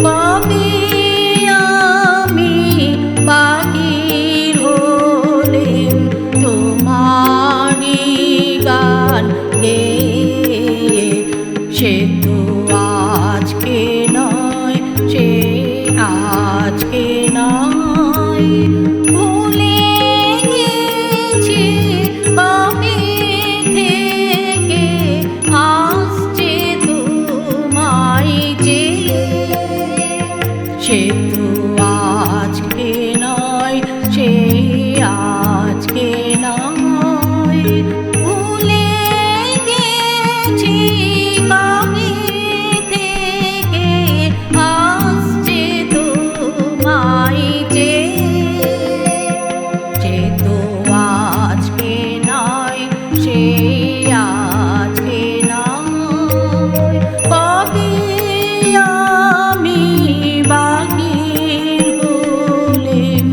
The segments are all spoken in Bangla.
কবে আমি বাহির হলেম তোমারি গান গেয়ে। সে তো আজকে নয়, সে আজকে নয়, ভুলে গেছি কবে থেকে আসছে তোমায় যে। সে তো আজকে নয়, সে আজকে নয়, ভুলে গেছি কবে থেকে আসছে তোমায় যে। সে তো আজকে নয়, সে আজকে নয়, কবে আমি বাহির হলেম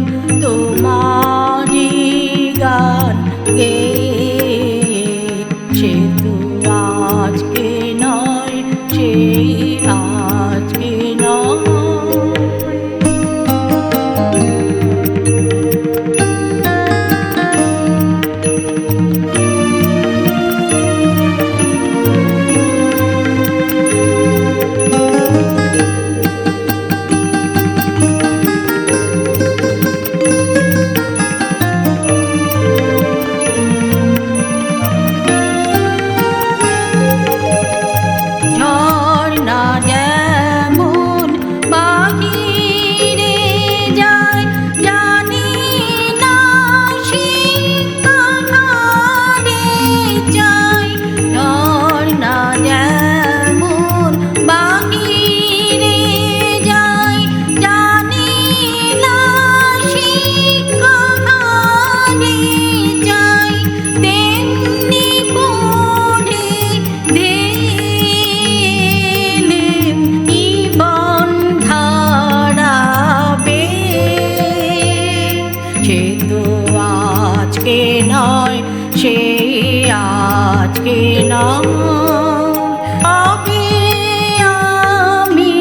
তোমারি গান গেয়ে। সে তো আজকে নয়, সে আজকে নয়। ঝর্ণা যেমন বাহিরে যায়, জানি না শিক্ষারে চাই। ঝর্ণা যেমন বাহিরে যায়, জানি না শিক্ষারে চাই, তেমনি করে ধেলেম জীবন ধারা বেয়ে। সে তো আজকে নয়, সে আজকে নয়, কবে আমি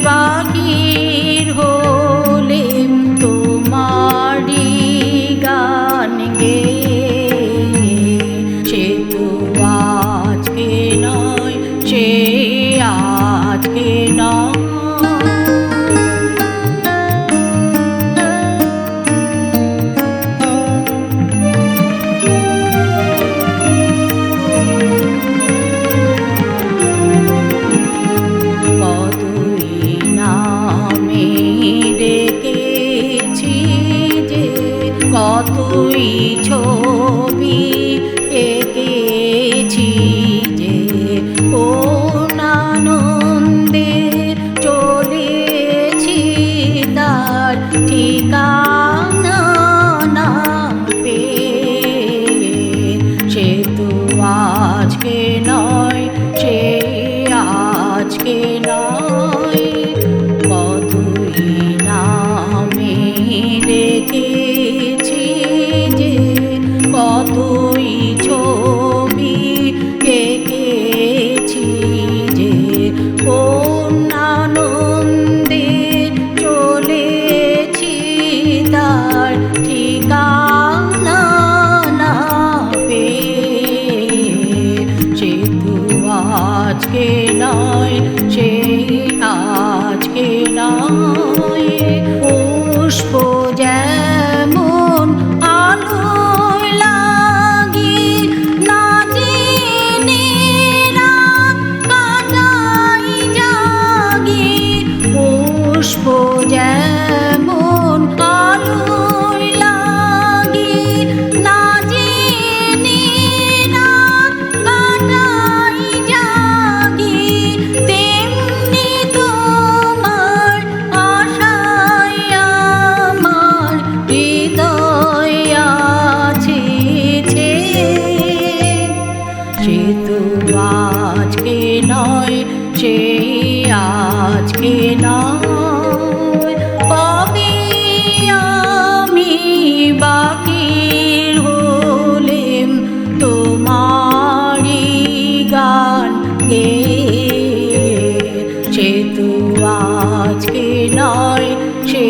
বাহির হলেম তোমারি গান গেয়ে। সে তো আজকে নয়, সে আজকে নয়। কতই নামে ডেকেছি যে, কতই ছবি এঁকেছি যে, কোন আনন্দে চলেছি তার ঠিকানা না পেয়ে। সে তো আজকে নয়, সে আজকে নয়, কতই নামে ডেকেছি যে, কতই ছবি এঁকেছি যে, কোন আনন্দে চলেছি তার ঠিকানা না পেয়ে। সে তো আজকে নয়, সে আজকে নয়, পুষ্প যেমন আলোয় লাগি না জেনে রাত কাটাই জাগি। পুষ্প যেমন আলোয় লাগি না জেনে রাত কাটাই জাগি, তেমনি তোমার আশায় আমার হৃদয় আছে ছেয়ে। সে তো আজকে নয়, সে আজকে নয়, কবে আমি বাহির হলেম তোমারি গান গেয়ে। সে তো আজকে নয় সে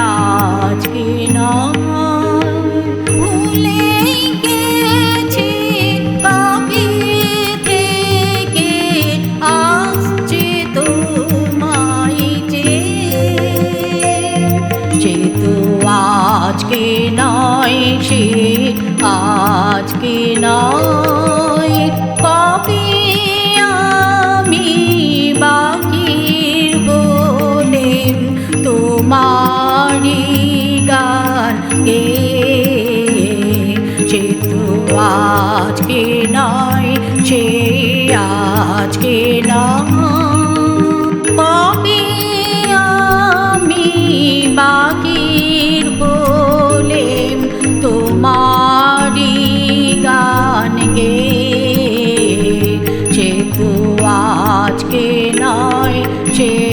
আজকে নয় ভুলে গেছি কবে থেকে আসছে তোমায় যে তো আজকে নয় সে আজকে নয় কবে আমি বাকির হলেম তোমারি গান গেয়ে সে তো আজকে নয় সে আজকে নয় কবে আমি বাকির হলেম তোমারি গান গেয়ে সে তো আজকে নয় সে